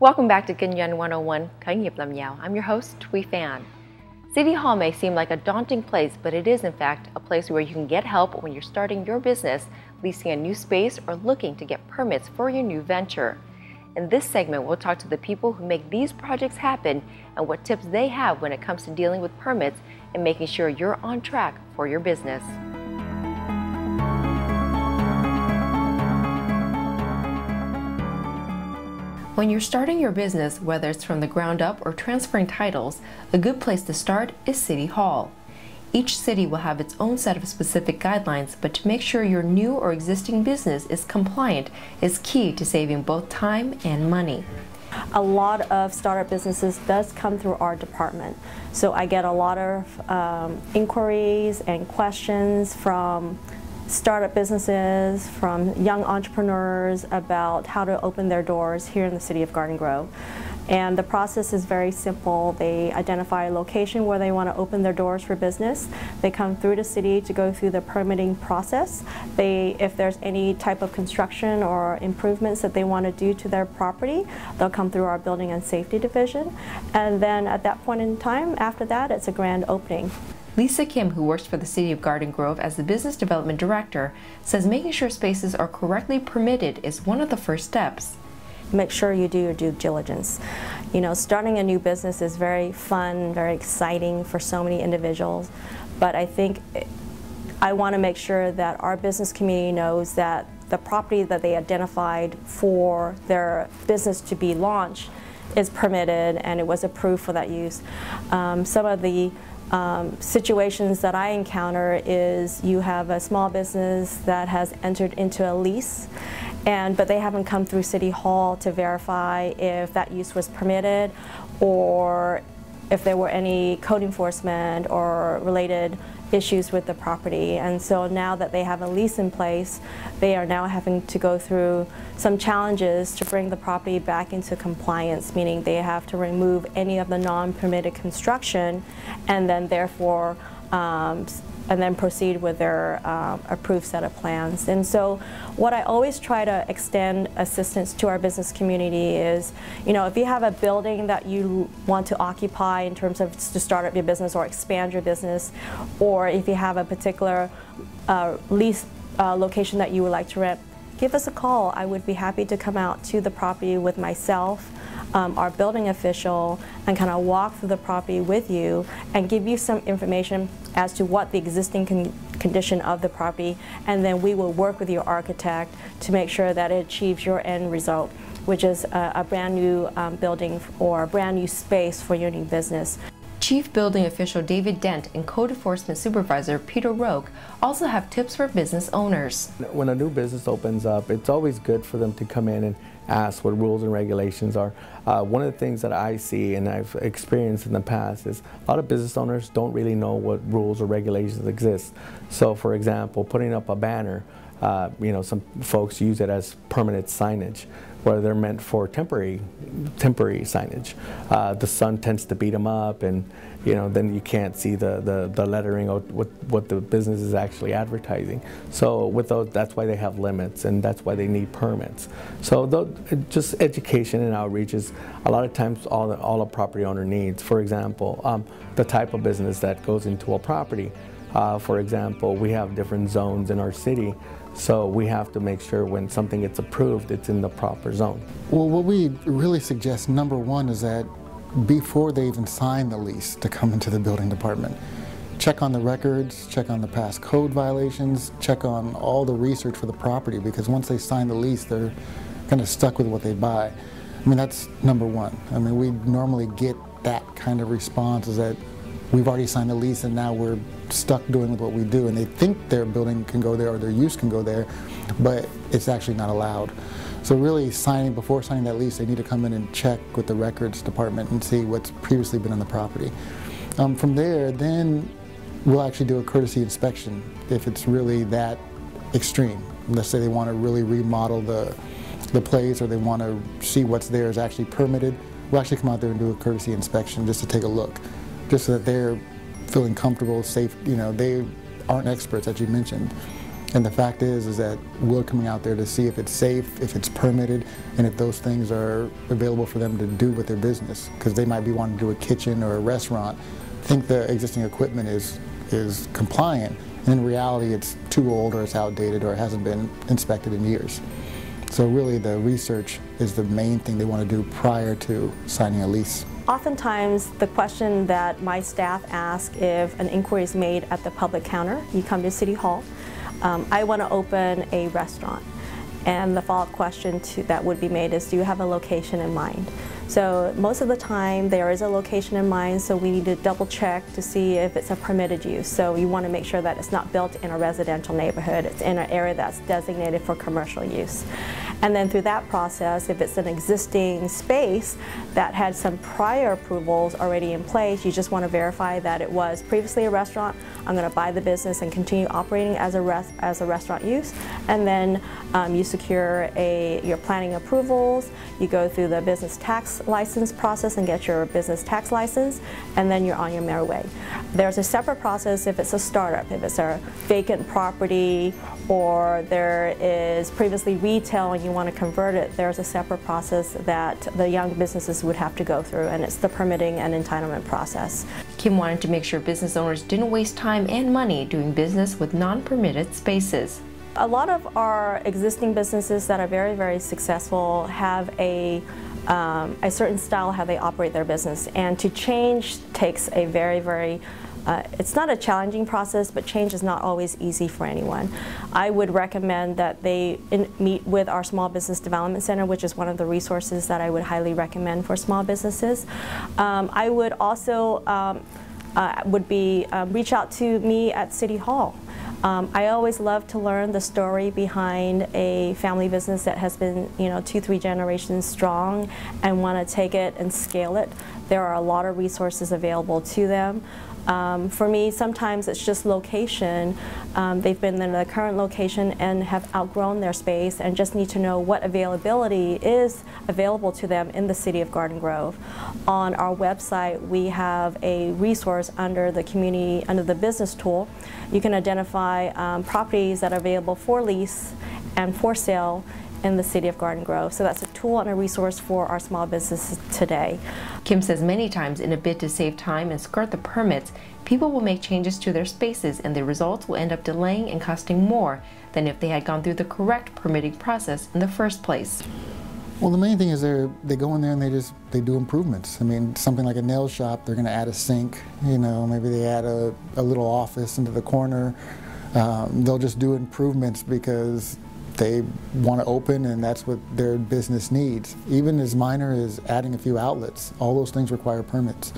Welcome back to Kinh Doanh 101, khởi nghiệp làm giàu. I'm your host, Thuy Phan. City Hall may seem like a daunting place, but it is in fact a place where you can get help when you're starting your business, leasing a new space, or looking to get permits for your new venture. In this segment, we'll talk to the people who make these projects happen and what tips they have when it comes to dealing with permits and making sure you're on track for your business. When you're starting your business, whether it's from the ground up or transferring titles, a good place to start is City Hall. Each city will have its own set of specific guidelines, but to make sure your new or existing business is compliant is key to saving both time and money. A lot of startup businesses does come through our department. So I get a lot of inquiries and questions from startup businesses, from young entrepreneurs about how to open their doors here in the city of Garden Grove. And the process is very simple. They identify a location where they want to open their doors for business. They come through the city to go through the permitting process. If there's any type of construction or improvements that they want to do to their property, they'll come through our building and safety division. And then at that point in time, after that, it's a grand opening. Lisa Kim, who works for the City of Garden Grove as the Business Development Director, says making sure spaces are correctly permitted is one of the first steps. Make sure you do your due diligence. You know, starting a new business is very fun, very exciting for so many individuals, but I think I want to make sure that our business community knows that the property that they identified for their business to be launched is permitted and it was approved for that use. Some of the situations that I encounter is you have a small business that has entered into a lease, but they haven't come through City Hall to verify if that use was permitted or if there were any code enforcement or related issues with the property. And so now that they have a lease in place, they are now having to go through some challenges to bring the property back into compliance, meaning they have to remove any of the non-permitted construction and then therefore and then proceed with their approved set of plans. And so what I always try to extend assistance to our business community is, you know, if you have a building that you want to occupy in terms of to start up your business or expand your business, or if you have a particular lease location that you would like to rent, give us a call. I would be happy to come out to the property with myself, our building official, and kind of walk through the property with you and give you some information as to what the existing condition of the property, and then we will work with your architect to make sure that it achieves your end result, which is a brand new building or a brand new space for your new business. Chief Building Official David Dent and Code Enforcement Supervisor Peter Roque also have tips for business owners. When a new business opens up, it's always good for them to come in and ask what rules and regulations are. One of the things that I see and I've experienced in the past is a lot of business owners don't really know what rules or regulations exist. So for example, putting up a banner, you know, some folks use it as permanent signage, where they're meant for temporary signage. The sun tends to beat them up, and you know, then you can't see the lettering of what the business is actually advertising. So with those, that's why they have limits, and that's why they need permits. So just education and outreach is a lot of times all a property owner needs. For example, the type of business that goes into a property. For example, we have different zones in our city, so we have to make sure when something gets approved, it's in the proper zone. Well, what we really suggest, number one, is that before they even sign the lease to come into the building department, check on the records, check on the past code violations, check on all the research for the property, because once they sign the lease, they're kind of stuck with what they buy. I mean, that's number one. I mean, we normally get that kind of response, is that we've already signed the lease and now we're stuck doing with what we do, and they think their building can go there or their use can go there, but it's actually not allowed. So really, before signing that lease, they need to come in and check with the records department and see what's previously been on the property. From there, then we'll actually do a courtesy inspection if it's really that extreme. Let's say they want to really remodel the place, or they want to see what's there is actually permitted. We'll actually come out there and do a courtesy inspection just to take a look, just so that they're feeling comfortable, safe. You know, they aren't experts, as you mentioned. And the fact is that we're coming out there to see if it's safe, if it's permitted, and if those things are available for them to do with their business. Because they might be wanting to do a kitchen or a restaurant, think the existing equipment is compliant, and in reality it's too old or it's outdated or it hasn't been inspected in years. So really the research is the main thing they want to do prior to signing a lease. Oftentimes the question that my staff ask if an inquiry is made at the public counter, you come to City Hall, I want to open a restaurant. And the follow-up question that would be made is, do you have a location in mind? So most of the time there is a location in mind, so we need to double check to see if it's a permitted use. So you want to make sure that it's not built in a residential neighborhood, it's in an area that's designated for commercial use. And then through that process, if it's an existing space that had some prior approvals already in place, you just want to verify that it was previously a restaurant. I'm going to buy the business and continue operating as a restaurant use. And then you secure your planning approvals, you go through the business tax license process and get your business tax license, and then you're on your merry way. There's a separate process if it's a startup, if it's a vacant property or there is previously retail and you want to convert it, there's a separate process that the young businesses would have to go through, and it's the permitting and entitlement process. Kim wanted to make sure business owners didn't waste time and money doing business with non-permitted spaces. A lot of our existing businesses that are very, very successful have a certain style how they operate their business, and to change takes a very, it's not a challenging process, but change is not always easy for anyone. I would recommend that they meet with our Small Business Development Center, which is one of the resources that I would highly recommend for small businesses. I would also reach out to me at City Hall. I always love to learn the story behind a family business that has been, 2-3 generations strong and want to take it and scale it. There are a lot of resources available to them. For me, sometimes it's just location. They've been in the current location and have outgrown their space and just need to know what availability is available to them in the city of Garden Grove. On our website, we have a resource under the community, under the business tool. You can identify properties that are available for lease and for sale in the city of Garden Grove. So that's a tool and a resource for our small businesses today. Kim says many times in a bid to save time and skirt the permits, people will make changes to their spaces and the results will end up delaying and costing more than if they had gone through the correct permitting process in the first place. Well, the main thing is they go in there and they do improvements. I mean, something like a nail shop, they're going to add a sink, maybe they add a little office into the corner. They'll just do improvements because they want to open and that's what their business needs. Even as minor as adding a few outlets, all those things require permits.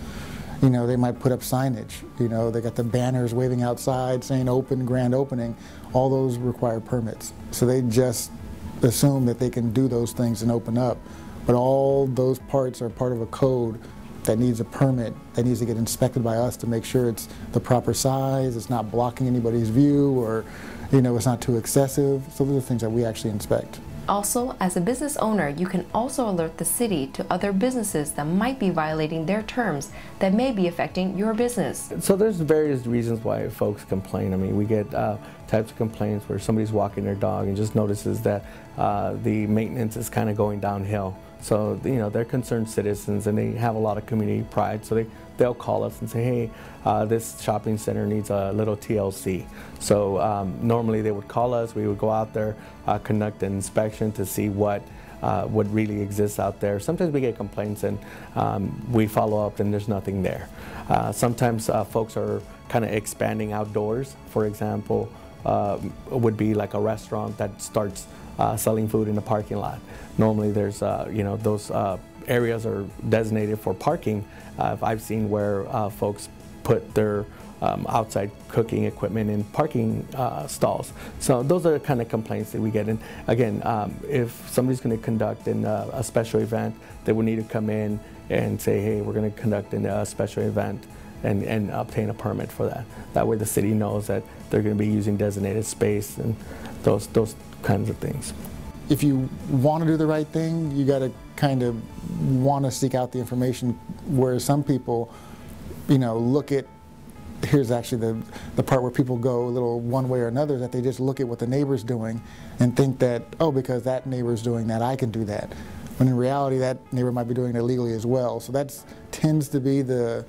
They might put up signage. They got the banners waving outside saying open, grand opening. All those require permits. So they just assume that they can do those things and open up. But all those parts are part of a code that needs a permit, that needs to get inspected by us to make sure it's the proper size, it's not blocking anybody's view, or it's not too excessive. So those are things that we actually inspect. Also, as a business owner, you can also alert the city to other businesses that might be violating their terms that may be affecting your business. So there's various reasons why folks complain. I mean, we get types of complaints where somebody's walking their dog and just notices that the maintenance is kind of going downhill. So, they're concerned citizens and they have a lot of community pride. So they'll call us and say, hey, this shopping center needs a little TLC. So normally they would call us, we would go out there, conduct an inspection to see what really exists out there. Sometimes we get complaints and we follow up and there's nothing there. Sometimes folks are kind of expanding outdoors. For example, would be like a restaurant that starts selling food in the parking lot. Normally there's, those areas are designated for parking. I've seen where folks put their outside cooking equipment in parking stalls. So those are the kind of complaints that we get. And again, if somebody's going to conduct a special event, they would need to come in and say, hey, we're going to conduct a special event and obtain a permit for that. That way the city knows that they're going to be using designated space and those kinds of things. If you want to do the right thing, you got to kind of want to seek out the information, whereas some people, look at here's actually the part where people go a little one way or another, that they just look at what the neighbor's doing and think that, oh, because that neighbor's doing that, I can do that. When in reality, that neighbor might be doing it illegally as well. So that tends to be the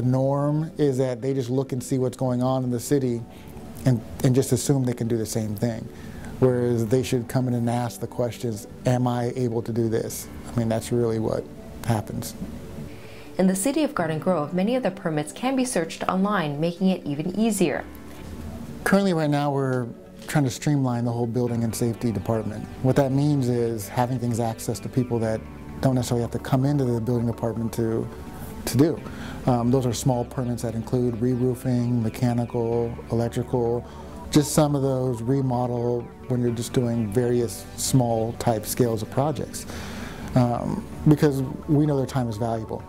norm, is that they just look and see what's going on in the city and just assume they can do the same thing. Whereas they should come in and ask the questions, am I able to do this? I mean, that's really what happens. In the city of Garden Grove, many of the permits can be searched online, making it even easier. Currently, right now, we're trying to streamline the whole building and safety department. What that means is having things access to people that don't necessarily have to come into the building department to do. Those are small permits that include re-roofing, mechanical, electrical, just some of those remodel when you're just doing various small type scales of projects. Because we know their time is valuable.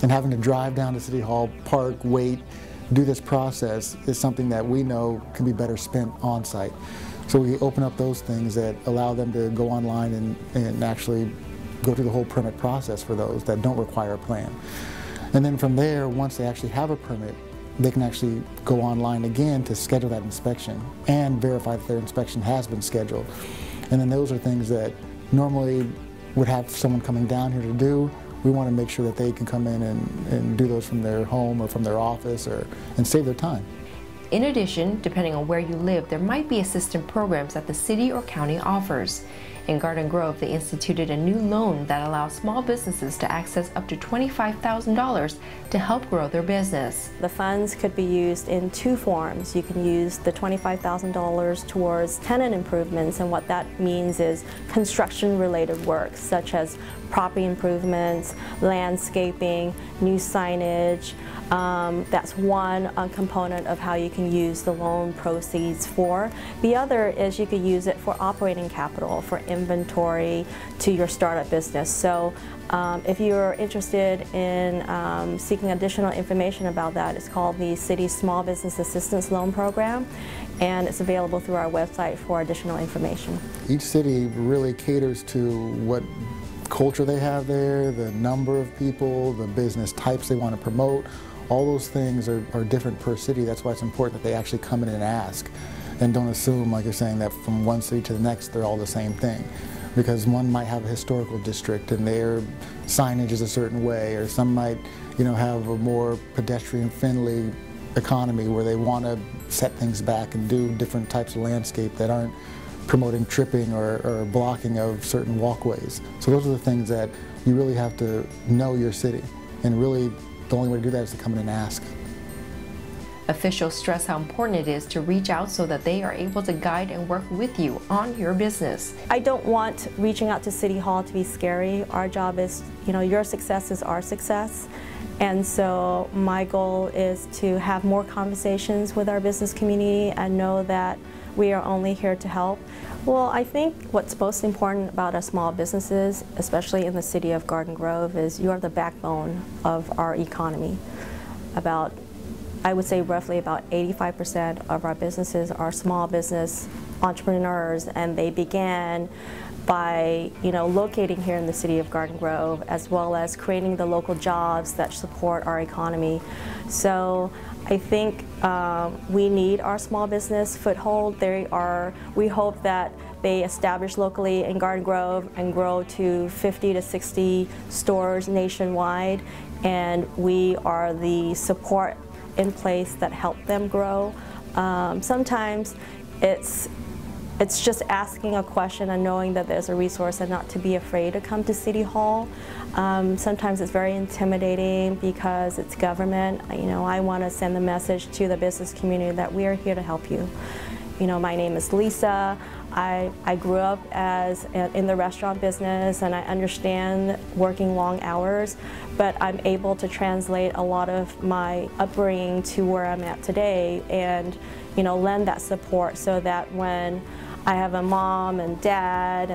And having to drive down to City Hall, park, wait, do this process is something that we know can be better spent on site. So we open up those things that allow them to go online and actually go through the whole permit process for those that don't require a plan. And then from there, once they actually have a permit, they can actually go online again to schedule that inspection and verify that their inspection has been scheduled. And then those are things that normally would have someone coming down here to do. We want to make sure that they can come in and do those from their home or from their office and save their time. In addition, depending on where you live, there might be assistance programs that the city or county offers. In Garden Grove, they instituted a new loan that allows small businesses to access up to $25,000 to help grow their business. The funds could be used in two forms. You can use the $25,000 towards tenant improvements, and what that means is construction-related work, such as property improvements, landscaping, new signage. That's one component of how you can use the loan proceeds for. The other is you could use it for operating capital, for inventory to your startup business. So if you're interested in seeking additional information about that, it's called the City Small Business Assistance Loan Program, and it's available through our website for additional information. Each city really caters to what culture they have there, the number of people, the business types they want to promote. All those things are different per city. That's why it's important that they actually come in and ask, and don't assume, like you're saying, that from one city to the next they're all the same thing. Because one might have a historical district and their signage is a certain way, or some might, have a more pedestrian-friendly economy where they want to set things back and do different types of landscape that aren't promoting tripping or blocking of certain walkways. So those are the things that you really have to know your city, and really the only way to do that is to come in and ask. Officials stress how important it is to reach out so that they are able to guide and work with you on your business. I don't want reaching out to City Hall to be scary. Our job is, your success is our success. And so my goal is to have more conversations with our business community and know that we are only here to help. Well, I think what's most important about our small businesses, especially in the city of Garden Grove, is you are the backbone of our economy. I would say roughly about 85% of our businesses are small business entrepreneurs, and they began by locating here in the city of Garden Grove, as well as creating the local jobs that support our economy. So I think we need our small business foothold. We hope that they establish locally in Garden Grove and grow to 50 to 60 stores nationwide, and we are the support in place that help them grow. Sometimes it's just asking a question and knowing that there's a resource, and not to be afraid to come to City Hall. Sometimes it's very intimidating because it's government. I want to send the message to the business community that we are here to help you. My name is Lisa. I grew up in the restaurant business, and I understand working long hours, but I'm able to translate a lot of my upbringing to where I'm at today, and lend that support so that when I have a mom and dad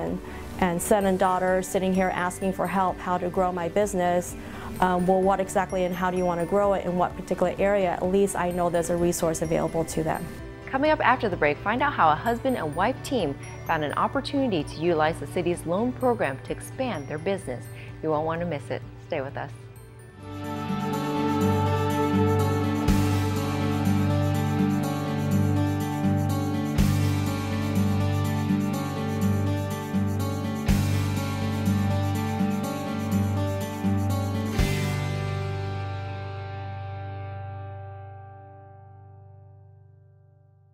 and son and daughter sitting here asking for help how to grow my business, well, what exactly and how do you want to grow it in what particular area, at least I know there's a resource available to them. Coming up after the break, find out how a husband and wife team found an opportunity to utilize the city's loan program to expand their business. You won't want to miss it. Stay with us.